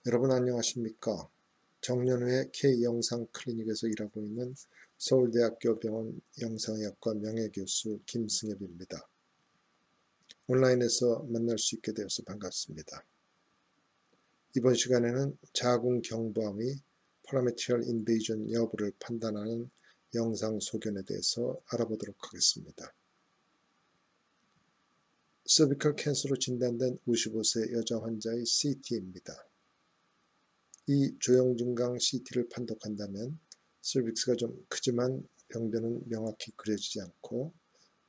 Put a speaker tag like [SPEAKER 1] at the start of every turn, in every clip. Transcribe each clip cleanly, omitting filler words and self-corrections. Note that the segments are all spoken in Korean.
[SPEAKER 1] 여러분 안녕하십니까? 정년후에 K영상 클리닉에서 일하고 있는 서울대학교 병원 영상의학과 명예교수 김승엽입니다. 온라인에서 만날 수 있게 되어서 반갑습니다. 이번 시간에는 자궁 경부암의 파라메트리얼 인베이전 여부를 판단하는 영상 소견에 대해서 알아보도록 하겠습니다. 서비컬 캔서로 진단된 55세 여자 환자의 CT입니다. 이 조형증강 CT를 판독한다면 설빅스가 좀 크지만 병변은 명확히 그려지지 않고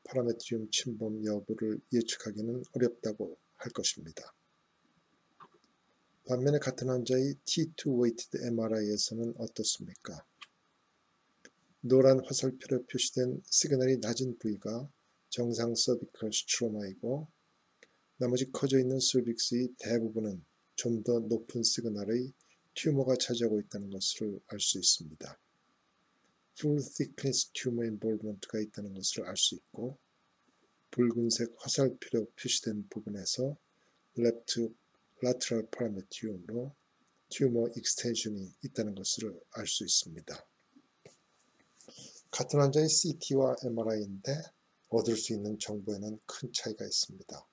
[SPEAKER 1] 파라메트리움 침범 여부를 예측하기는 어렵다고 할 것입니다. 반면에 같은 환자의 T2 웨이티드 MRI에서는 어떻습니까? 노란 화살표로 표시된 시그널이 낮은 부위가 정상 서비컬 스트로마이고 나머지 커져 있는 설빅스의 대부분은 좀 더 높은 시그널의 튜머가 차지하고 있다는 것을 알 수 있습니다. Full thickness tumor involvement가 있다는 것을 알 수 있고 붉은색 화살표로 표시된 부분에서 left lateral parametrium으로 튜머 익스텐션이 있다는 것을 알 수 있습니다. 같은 환자의 CT와 MRI인데 얻을 수 있는 정보에는 큰 차이가 있습니다.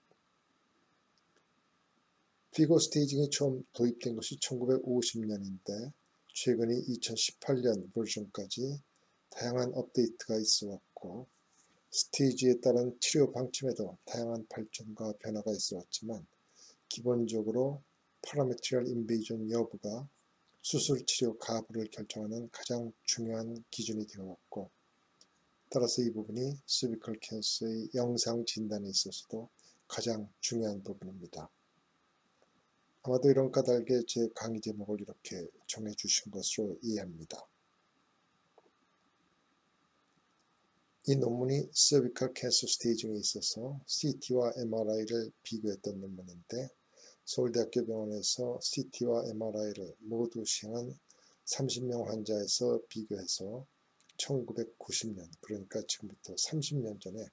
[SPEAKER 1] 피고 스테이징이 처음 도입된 것이 1950년인데 최근에 2018년 버전까지 다양한 업데이트가 있어 왔고 스테이지에 따른 치료 방침에도 다양한 발전과 변화가 있어 왔지만 기본적으로 파라메트리얼 인베이전 여부가 수술 치료 가부를 결정하는 가장 중요한 기준이 되어 왔고 따라서 이 부분이 서비컬 캔서의 영상 진단에 있어서도 가장 중요한 부분입니다. 아마도 이런 까닭에 제 강의 제목을 이렇게 정해주신 것으로 이해합니다. 이 논문이 서비컬 캔서 스테이징에 있어서 CT와 MRI를 비교했던 논문인데 서울대학교 병원에서 CT와 MRI를 모두 시행한 30명 환자에서 비교해서 1990년 그러니까 지금부터 30년 전에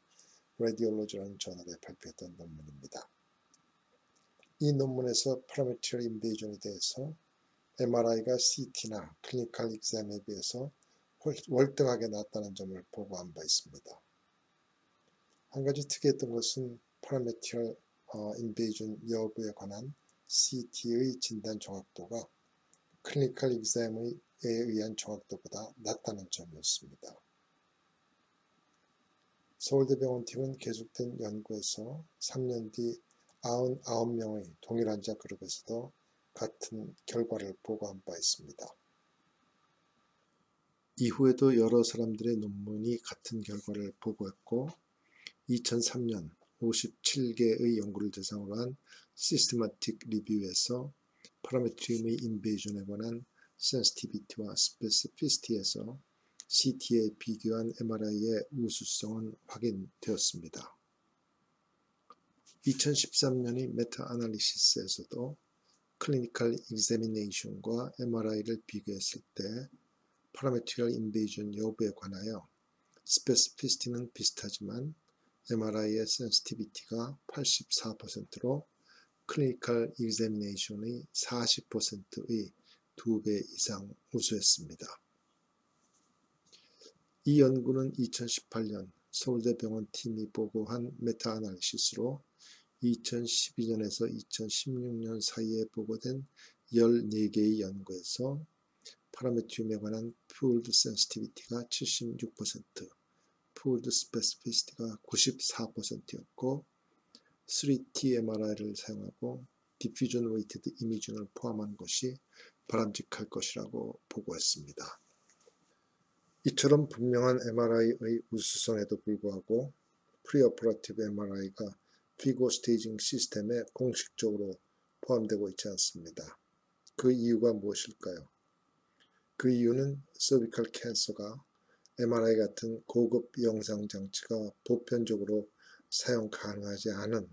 [SPEAKER 1] 레디올로지라는 저널에 발표했던 논문입니다. 이 논문에서 파라메트리얼 인베이전에 대해서 MRI가 CT나 클리니컬 익삼에 비해서 월등하게 낮다는 점을 보고한 바 있습니다. 한 가지 특이했던 것은 파라메트리얼 인베이전 여부에 관한 CT의 진단 정확도가 클리니컬 익삼에 의한 정확도보다 낮다는 점이었습니다. 서울대병원 팀은 계속된 연구에서 3년 뒤 99명의 동일 환자 그룹에서도 같은 결과를 보고한 바 있습니다. 이후에도 여러 사람들의 논문이 같은 결과를 보고했고 2003년 57개의 연구를 대상으로 한 시스테마틱 리뷰에서 파라메트리움의 인베이전에 관한 센시티비티와 스페시피시티에서 CT에 비교한 MRI의 우수성은 확인되었습니다. 2013년의 메타 아날리시스에서도 클리니컬 익자미네이션과 MRI를 비교했을 때 파라메트리얼 인베이전 여부에 관하여 스페시피시티는 비슷하지만 MRI의 센시티비티가 84%로 클리니컬 익자미네이션의 40%의 2배 이상 우수했습니다. 이 연구는 2018년 서울대병원 팀이 보고한 메타아날리시스로 2012년에서 2016년 사이에 보고된 14개의 연구에서 파라메트리움에 관한 풀드 센시티비티가 76%, 풀드 스페시피시티가 94%였고 3T MRI를 사용하고 디퓨전 웨이티드 이미징을 포함한 것이 바람직할 것이라고 보고했습니다. 이처럼 분명한 MRI의 우수성에도 불구하고 프리오퍼러티브 MRI가 피고 스테이징 시스템에 공식적으로 포함되고 있지 않습니다. 그 이유가 무엇일까요? 그 이유는 서비컬 캔서가 MRI 같은 고급 영상 장치가 보편적으로 사용 가능하지 않은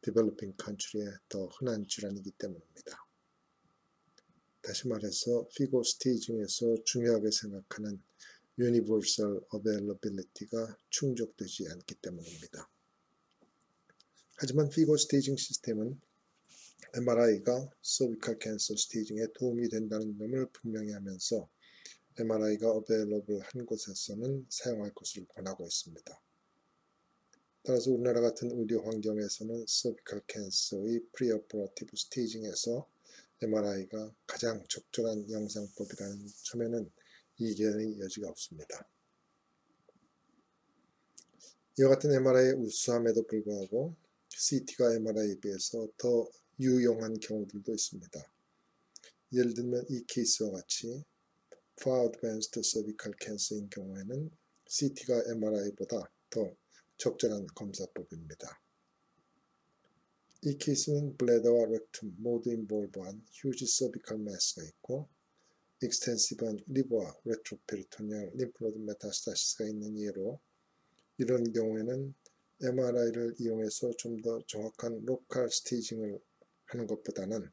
[SPEAKER 1] 디벨로핑 컨트리에 더 흔한 질환이기 때문입니다. 다시 말해서 피고 스테이징에서 중요하게 생각하는 Universal Availability가 충족되지 않기 때문입니다. 하지만 피고 스테이징 시스템은 MRI가 서비컬 캔서 스테이징에 도움이 된다는 점을 분명히 하면서 MRI가 어베일러블 한 곳에서는 사용할 것을 권하고 있습니다. 따라서 우리나라 같은 의료 환경에서는 서비컬 캔서의 프리오퍼러티브 스테이징에서 MRI가 가장 적절한 영상법이라는 점에는 이견의 여지가 없습니다. 이와 같은 MRI의 우수함에도 불구하고 CT가 MRI에 비해서 더 유용한 경우들도 있습니다. 예를 들면 이 케이스와 같이 far advanced cervical cancer인 경우에는 CT가 MRI보다 더 적절한 검사법입니다. 이 케이스는 블레더와 렉툼 모두 인볼브한 휴지 cervical mass가 있고 익스텐시브한 리버와 레트로페리토니얼 림프노드 메타스타시스가 있는 예로 이런 경우에는 MRI를 이용해서 좀 더 정확한 로컬 스테이징을 하는 것보다는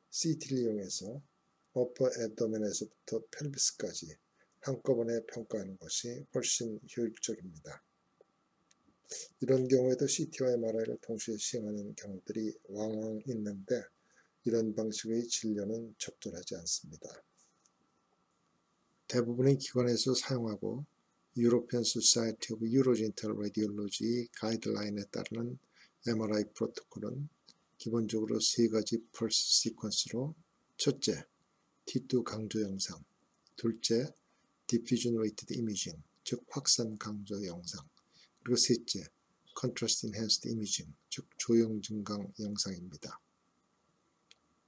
[SPEAKER 1] CT를 이용해서 어퍼 앱도멘에서부터 펠비스까지 한꺼번에 평가하는 것이 훨씬 효율적입니다. 이런 경우에도 CT와 MRI를 동시에 시행하는 경우들이 왕왕 있는데 이런 방식의 진료는 적절하지 않습니다. 대부분의 기관에서 사용하고 유로피안 소사이티 오브 유로젠탈 라디올로지의 가이드라인에 따르는 MRI 프로토콜은 기본적으로 세 가지 펄스 시퀀스로 첫째, T2 강조 영상, 둘째, 디퓨전 웨이티드 이미징, 즉 확산 강조 영상, 그리고 셋째, 컨트라스트 인핸스드 이미징, 즉 조형 증강 영상입니다.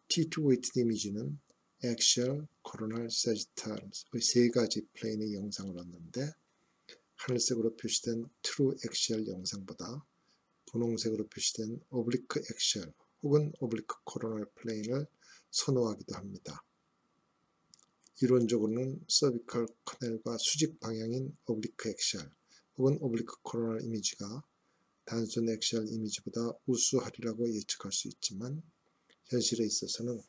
[SPEAKER 1] T2 웨이티드 이미지는 액시얼, 코로날, 세지탈의 세 가지 플레인의 영상을 얻는데 하늘색으로 표시된 트루 액시얼 영상보다 분홍색으로 표시된 오블리크 액시얼 혹은 오블리크 코로날 플레인을 선호하기도 합니다. 이론적으로는 서비컬 커넬과 수직 방향인 오블리크 액시얼 혹은 오블리크 코로날 이미지가 단순 액시얼 이미지보다 우수하리라고 예측할 수 있지만 현실에 있어서는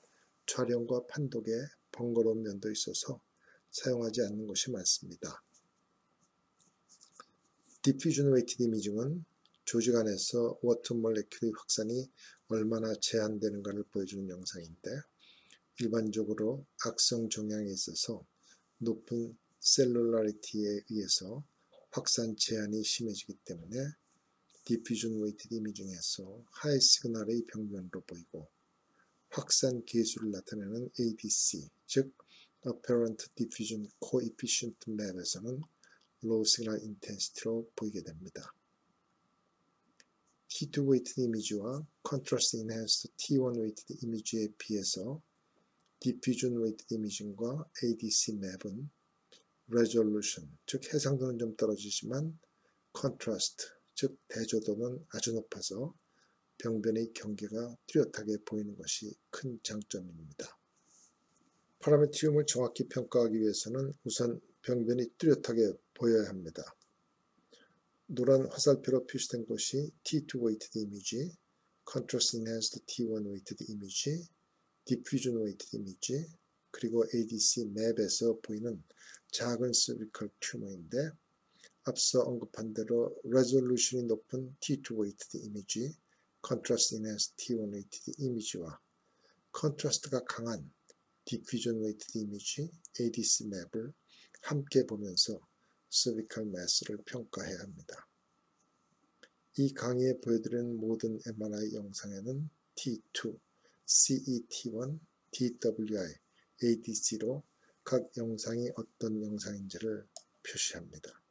[SPEAKER 1] 촬영과 판독에 번거로운 면도 있어서 사용하지 않는 것이 많습니다. 디퓨전 웨이티드 이미징은 조직 안에서 워터 몰레큘의 확산이 얼마나 제한되는가를 보여주는 영상인데 일반적으로 악성 종양에 있어서 높은 셀룰라리티에 의해서 확산 제한이 심해지기 때문에 디퓨전 웨이티드 이미징에서 하이 시그널의 병변으로 보이고 확산 계수를 나타내는 ADC, 즉 Apparent Diffusion Coefficient 맵에서는 low signal intensity로 보이게 됩니다. T2 weighted 이미지와 Contrast Enhanced T1 weighted 이미지에 비해서 Diffusion weighted 이미징과 ADC 맵은 Resolution, 즉 해상도는 좀 떨어지지만 Contrast, 즉 대조도는 아주 높아서 병변의 경계가 뚜렷하게 보이는 것이 큰 장점입니다. 파라메트리움을 정확히 평가하기 위해서는 우선 병변이 뚜렷하게 보여야 합니다. 노란 화살표로 표시된 것이 T2 weighted 이미지, Contrast Enhanced T1 weighted 이미지, Diffusion weighted 이미지, 그리고 ADC 맵에서 보이는 작은 cervical 튜머인데 앞서 언급한 대로 레졸루션이 높은 T2 weighted 이미지, Contrast Enhanced T1 weighted 이미지와 컨트라스트가 강한 Diffusion weighted 이미지, ADC 맵을 함께 보면서 cervical mass를 평가해야 합니다. 이 강의에 보여드리는 모든 MRI 영상에는 T2, CET1, DWI, ADC로 각 영상이 어떤 영상인지를 표시합니다.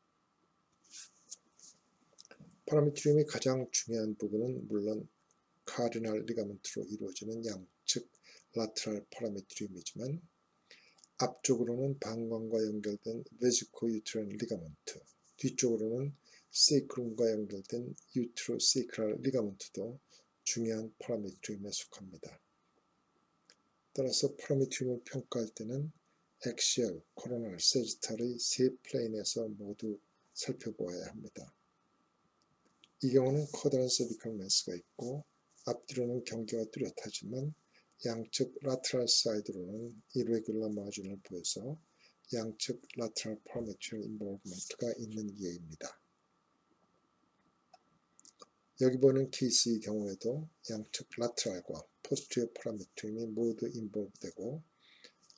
[SPEAKER 1] 파라메트리움의 가장 중요한 부분은 물론 카디널 리가먼트로 이루어지는 양측 라테랄 파라메트리움이지만 앞쪽으로는 방광과 연결된 베지코 유트라인 리가먼트, 뒤쪽으로는 세이크룸과 연결된 유트로 세이크랄 리가먼트도 중요한 파라메트리움에 속합니다. 따라서 파라메트리움을 평가할 때는 액시얼, 코로날, 세지탈의 세 플레인에서 모두 살펴보아야 합니다. 이 경우는 커다란 서비컬 매스가 있고 앞뒤로는 경계가 뚜렷하지만 양측 라테랄 사이드로는 이레귤러 마진을 보여서 양측 라테랄 파라메트리얼 인볼브먼트가 있는 예입니다. 여기 보는 케이스의 경우에도 양측 라테랄과 포스티어 파라메트림이 모두 인볼브되고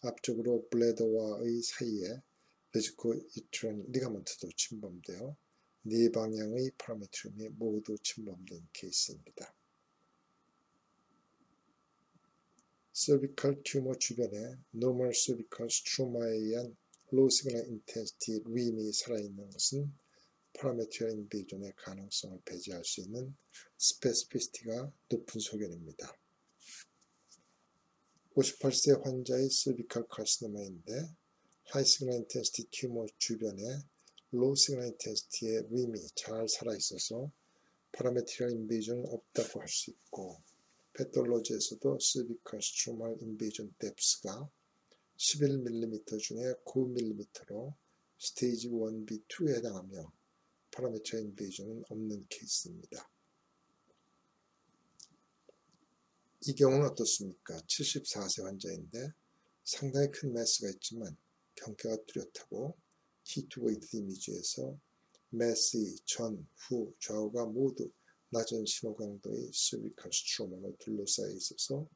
[SPEAKER 1] 앞쪽으로 블래더와의 사이에 베지코 이트런 리가먼트도 침범되어 네 방향의 파라메트림이 모두 침범된 케이스입니다. cervical 튜머 주변에 normal cervical 스트로마에 의한 low signal intensity 림이 살아있는 것은 파라메트리얼 인베이전의 가능성을 배제할 수 있는 스페시피시티가 높은 소견입니다. 58세 환자의 cervical carcinoma인데 high signal intensity 튜머 주변에 low signal intensity의 림이 잘 살아있어서 파라메트리얼 인베이전은 없다고 할 수 있고 패톨로지에서도 cervical stromal invasion depth가 11mm 중에 9mm로 스테이지 1B2에 해당하며 파라메트리얼 인베이전은 없는 케이스입니다. 이 경우는 어떻습니까? 74세 환자인데 상당히 큰 매스가 있지만 경계가 뚜렷하고 히트 웨이트 이미지에서 매스의 전, 후, 좌우가 모두 낮은 신호 강도의 cervical 스트로마로 둘러싸여 있어서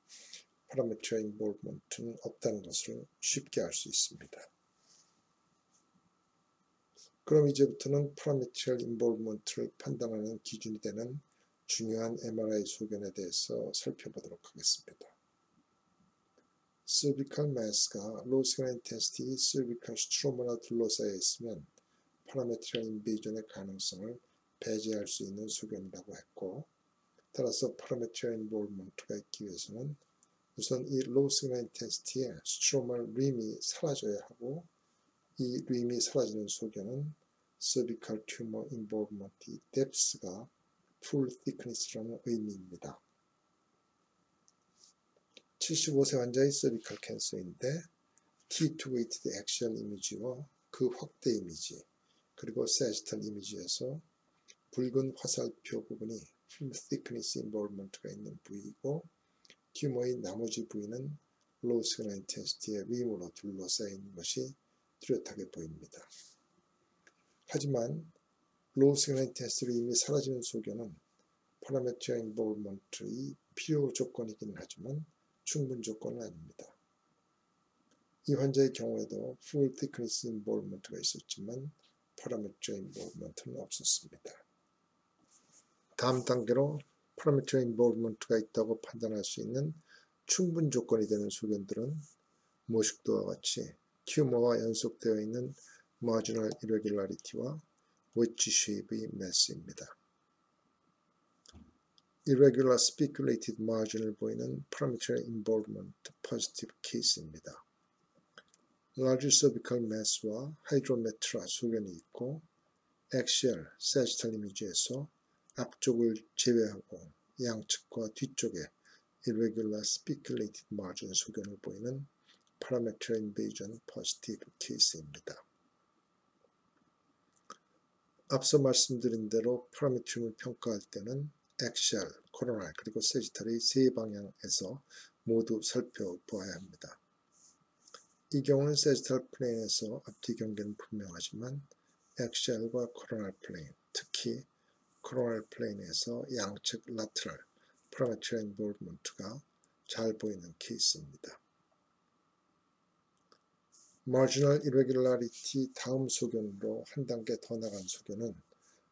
[SPEAKER 1] 파라메트리얼 인볼브먼트는 없다는 것을 쉽게 알 수 있습니다. 그럼 이제부터는 파라메트리얼 인볼브먼트를 판단하는 기준이 되는 중요한 MRI 소견에 대해서 살펴보도록 하겠습니다. cervical mass가 low signal intensity cervical 스트로마로 둘러싸여 있으면 파라메트리얼 인베이전의 가능성을 배제할 수 있는 소견이라고 했고, 따라서 파라메트리얼 인볼브먼트가 있기 위해서는 우선 이 low signal intensity의 스트로말 림이 사라져야 하고, 이 림이 사라지는 소견은 cervical tumor involvement depth가 full thickness라는 의미입니다. 75세 환자의 cervical 캔서인데 T2 weighted axial 이미지와 그 확대 이미지 그리고 sagittal 이미지에서 붉은 화살표 부분이 full thickness involvement가 있는 부위이고 튜머의 나머지 부위는 low signal intensity의 림으로 둘러싸여 있는 것이 뚜렷하게 보입니다. 하지만 low signal intensity 림이 사라지는 소견은 파라메트리얼 인볼브먼트의 필요 조건이긴 하지만 충분 조건은 아닙니다. 이 환자의 경우에도 full thickness involvement가 있었지만 파라메트리얼 인볼브먼트는 없었습니다. 다음 단계로 파라메트리얼 인볼브먼트가 있다고 판단할 수 있는 충분 조건이 되는 소견들은 모식도와 같이 튜머와 연속되어 있는 marginal irregularity와 wedge shape의 매스입니다. irregular spiculated margin을 보이는 parametrial involvement positive case입니다. large cervical mass와 hydrometra 소견이 있고 axial, sagittal 이미지에서 앞쪽을 제외하고 양측과 뒤쪽에 irregular spiculated margin 소견을 보이는 parametrial invasion positive case입니다. 앞서 말씀드린 대로 파라메트림을 평가할 때는 axial, coronal 그리고 sagittal의 세 방향에서 모두 살펴보아야 합니다. 이 경우는 sagittal plane에서 앞뒤 경계는 분명하지만 axial과 coronal plane, 특히 coronal plane에서 양측 lateral, parametrial involvement가 잘 보이는 케이스입니다. marginal irregularity 다음 소견으로 한 단계 더 나간 소견은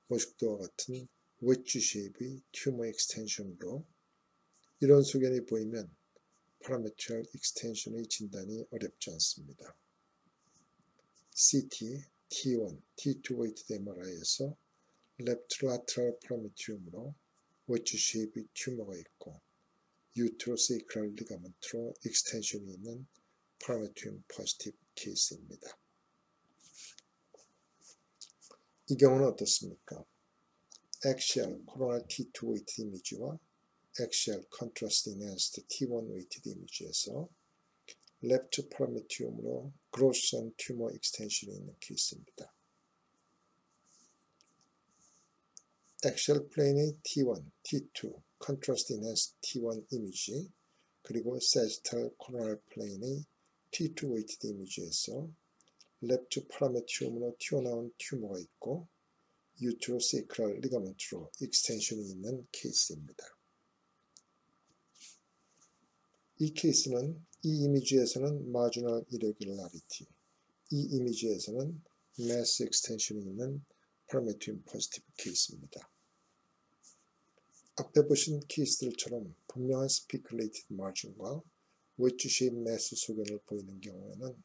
[SPEAKER 1] 모식도와 같은 wedge shape의 tumor extension으로 이런 소견이 보이면 parametrial extension의 진단이 어렵지 않습니다. CT, T1, T2 weighted MRI에서 left lateral parametrium으로 wedge shape의 튜머가 있고 uterosacral ligament로 extension이 있는 parametrium positive 케이스입니다. 이 경우는 어떻습니까? axial coronal T2 weighted 이미지와 axial contrast enhanced T1 weighted 이미지에서 left parametrium으로 growth and tumor extension이 있는 케이스입니다. axial plane의 T1, T2, contrast enhanced T1 이미지 그리고 sagittal coronal plane의 T2 weighted 이미지에서 left parametrium으로 튀어나온 튜머가 있고 유트로세이크랄 리가먼트로 익스텐션이 있는 케이스입니다. 이 케이스는 이 이미지에서는 마지널 이레귤라리티, 이 이미지에서는 매스 익스텐션이 있는 파라메트린 포지티브 케이스입니다. 앞에 보신 케이스들처럼 분명한 스피큘레이티드 마진과 웨지 쉐입 매스 소견을 보이는 경우에는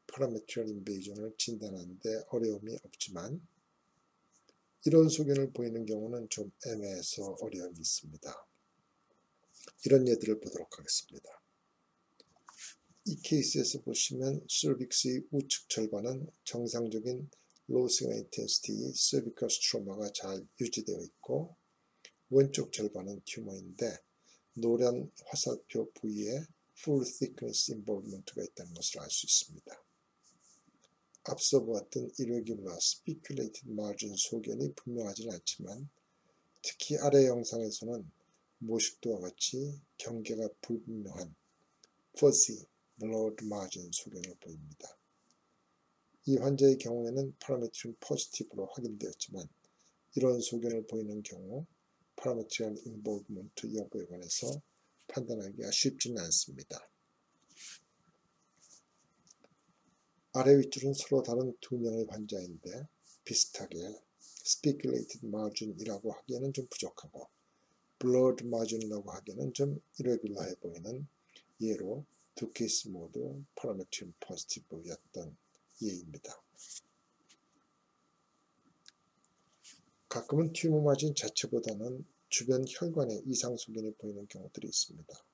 [SPEAKER 1] 파라메트리얼 인베이전을 진단하는 데 어려움이 없지만 이런 소견을 보이는 경우는 좀 애매해서 어려움이 있습니다. 이런 예들을 보도록 하겠습니다. 이 케이스에서 보시면 cervix의 우측 절반은 정상적인 low signal intensity cervical stroma가 잘 유지되어 있고 왼쪽 절반은 튜머인데 노란 화살표 부위에 full thickness involvement가 있다는 것을 알 수 있습니다. 앞서 보았던 irregular speculated margin 소견이 분명하지는 않지만 특히 아래 영상에서는 모식도와 같이 경계가 불분명한 fuzzy blurred margin 소견을 보입니다. 이 환자의 경우에는 파라메트린 포지티브로 확인되었지만 이런 소견을 보이는 경우 파라메트리얼 인볼브먼트 여부에 관해서 판단하기가 쉽지는 않습니다. 아래 윗줄은 서로 다른 두 명의 환자인데 비슷하게 speculated margin이라고 하기에는 좀 부족하고 blurred margin이라고 하기에는 좀 irregular해 보이는 예로 두 케이스 모두 파라메트린 포지티브였던 예입니다. 가끔은 튜머 마진 자체보다는 주변 혈관에 이상 소견이 보이는 경우들이 있습니다.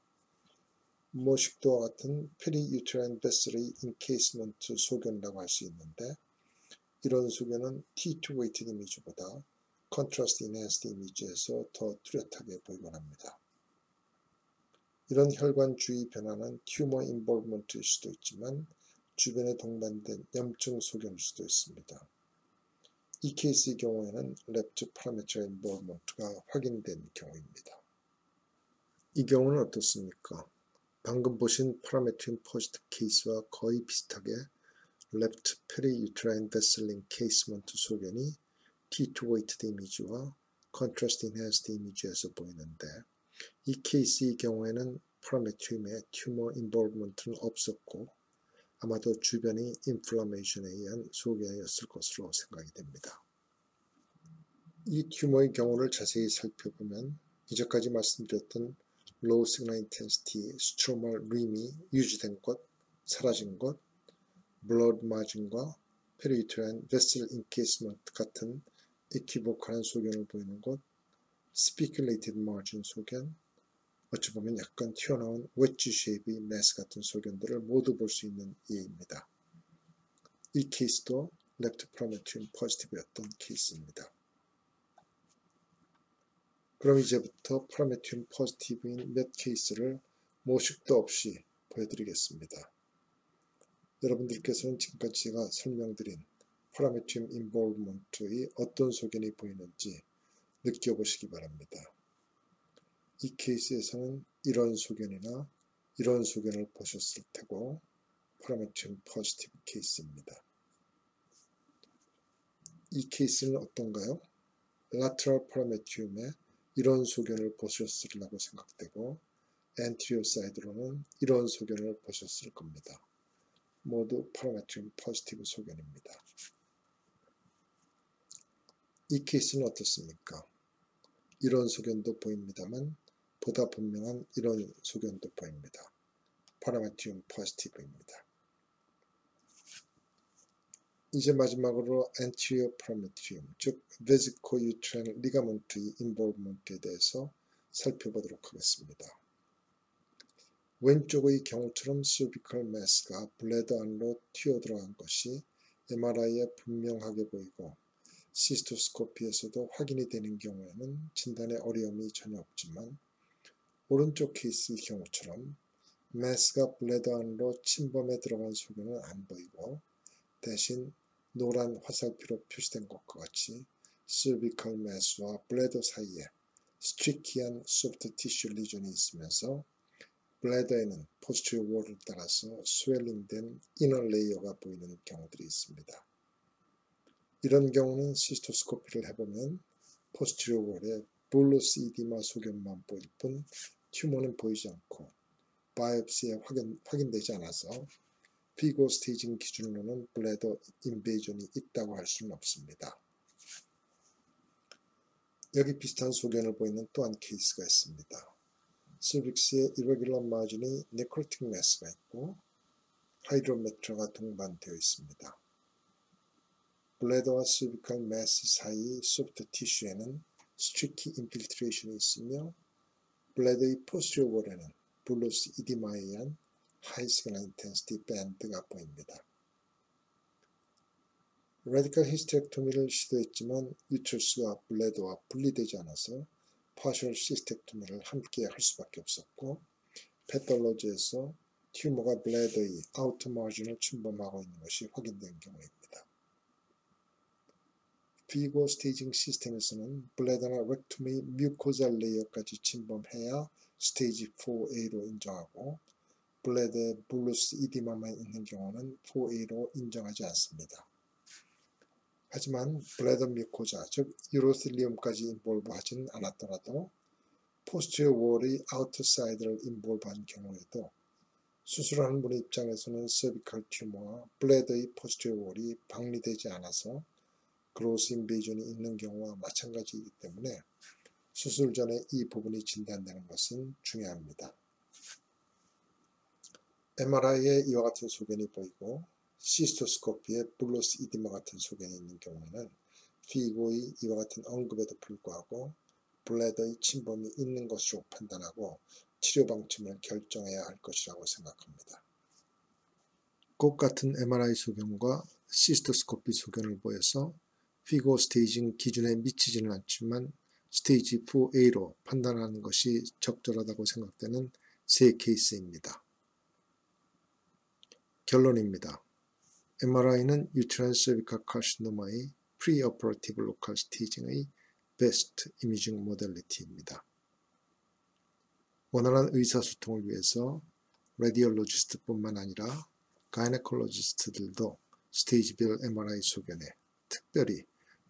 [SPEAKER 1] 모식도와 같은 페리유테라인 베슬의 인케이스먼트 소견이라고 할 수 있는데 이런 소견은 T2 웨이티드 이미지보다 컨트라스트 인핸스드 이미지에서 더 뚜렷하게 보이곤 합니다. 이런 혈관 주위 변화는 튜머 인볼브먼트일 수도 있지만 주변에 동반된 염증 소견일 수도 있습니다. 이 케이스의 경우에는 랩트 파라메트리얼 인볼브먼트가 확인된 경우입니다. 이 경우는 어떻습니까? 방금 보신 파라메트린 포지티브 케이스와 거의 비슷하게 left periuterine vessel encasement 소견이 T2 weighted 이미지와 contrast enhanced 이미지에서 보이는데 이 케이스의 경우에는 파라메트림의 튜머 인볼브먼트는 없었고 아마도 주변이 인플라메이션에 의한 소견이었을 것으로 생각이 됩니다. 이 튜머의 경우를 자세히 살펴보면 이전까지 말씀드렸던 low signal intensity stromal rim이 유지된 것, 사라진 것, blood margin과 periuterine vessel encasement 같은 equivocal 소견을 보이는 것, speculated margin 소견, 어찌 보면 약간 튀어나온 웨지 쉐입의 매스 같은 소견들을 모두 볼 수 있는 예입니다. 이 케이스도 left parameterin positive였던 케이스입니다. 그럼 이제부터 파라메트린 포지티브인 몇 케이스를 모식도 없이 보여드리겠습니다. 여러분들께서는 지금까지 제가 설명드린 파라메트린 인볼브먼트의 어떤 소견이 보이는지 느껴보시기 바랍니다. 이 케이스에서는 이런 소견이나 이런 소견을 보셨을 테고 파라메트린 포지티브 케이스입니다. 이 케이스는 어떤가요? 라테럴 파라메트림에 이런 소견을 보셨으리라고 생각되고 엔티리어 사이드로는 이런 소견을 보셨을 겁니다. 모두 파라메트린 포지티브 소견입니다. 이 케이스는 어떻습니까? 이런 소견도 보입니다만 보다 분명한 이런 소견도 보입니다. 파라메트린 포지티브입니다. 이제 마지막으로 anterior parametrium, 즉 vesico-uterine ligament의 involvement에 대해서 살펴보도록 하겠습니다. 왼쪽의 경우처럼 cervical mass가 블래더 안으로 튀어들어간 것이 MRI에 분명하게 보이고 시스토스코피에서도 확인이 되는 경우에는 진단에 어려움이 전혀 없지만 오른쪽 케이스의 경우처럼 mass가 블래더 안으로 침범해 들어간 소견은 안 보이고 대신 노란 화살표로 표시된 것과 같이 cervical mass와 블래더 사이에 스트리키한 소프트 티슈 리전이 있으면서 블래더에는 posterior wall을 따라서 스웰링된 이너 레이어가 보이는 경우들이 있습니다. 이런 경우는 시스토스코피를 해보면 포스티리어 월에 볼러스 이디마 소견만 보일 뿐 튜머는 보이지 않고 바이옵시에 확인되지 않아서 피고 스테이징 기준으로는 블래더 인베이전이 있다고 할 수는 없습니다. 여기 비슷한 소견을 보이는 또 한 케이스가 있습니다. cervix에 irregular margin이 necrotic mass가 있고 하이드로메트라가 동반되어 있습니다. 블래더와 cervical mass 사이 소프트 티슈에는 streaky infiltration이 있으며 블래더의 posterior wall에는 볼러스 이디마에 의한 high signal intensity band가 보입니다. 라디칼 히스테렉토미를 시도했지만 유트러스와 블래더와 분리되지 않아서 파셜 시스텍토미를 함께 할 수밖에 없었고 패톨로지에서 튜머가 블래더의 아우터 마진을 침범하고 있는 것이 확인된 경우입니다. 피고 스테이징 시스템에서는 블래더나 렉툼의 뮤코잘 레이어까지 침범해야 스테이지 4A로 인정하고 블래더에 볼러스 이디마만 있는 경우는 4A로 인정하지 않습니다. 하지만 블래더 뮤코자, 즉 유로실리움까지 인볼브하진 않았더라도 포스티어 월의 아우터사이드를 인볼브한 경우에도 수술하는 분의 입장에서는 서비컬 튜머와 블래더의 포스티어 월이 박리되지 않아서 그로스 인베이전이 있는 경우와 마찬가지이기 때문에 수술 전에 이 부분이 진단되는 것은 중요합니다. MRI에 이와 같은 소견이 보이고 시스토스코피에 볼러스 이디마 같은 소견이 있는 경우에는 피고의 이와 같은 언급에도 불구하고 블래더의 침범이 있는 것으로 판단하고 치료 방침을 결정해야 할 것이라고 생각합니다. 꼭 같은 MRI 소견과 시스토스코피 소견을 보여서 피고 스테이징 기준에 미치지는 않지만 스테이지 4A로 판단하는 것이 적절하다고 생각되는 세 케이스입니다. 결론입니다. MRI는 유트라인 서비컬 카시노마의 프리오퍼레이티브 로컬 스테이징의 베스트 이미징 모델리티입니다. 원활한 의사소통을 위해서 라디올로지스트뿐만 아니라 가이네콜로지스트들도 스테이지별 MRI 소견에 특별히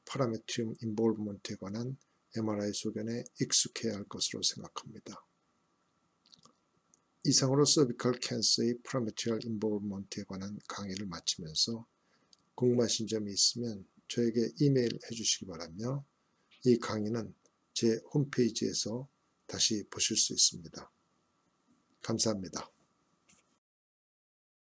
[SPEAKER 1] 파라메트리움 인볼브먼트에 관한 MRI 소견에 익숙해야 할 것으로 생각합니다. 이상으로 서비컬 캔서의 파라메트리얼 인볼브먼트에 관한 강의를 마치면서 궁금하신 점이 있으면 저에게 이메일 해주시기 바라며 이 강의는 제 홈페이지에서 다시 보실 수 있습니다. 감사합니다.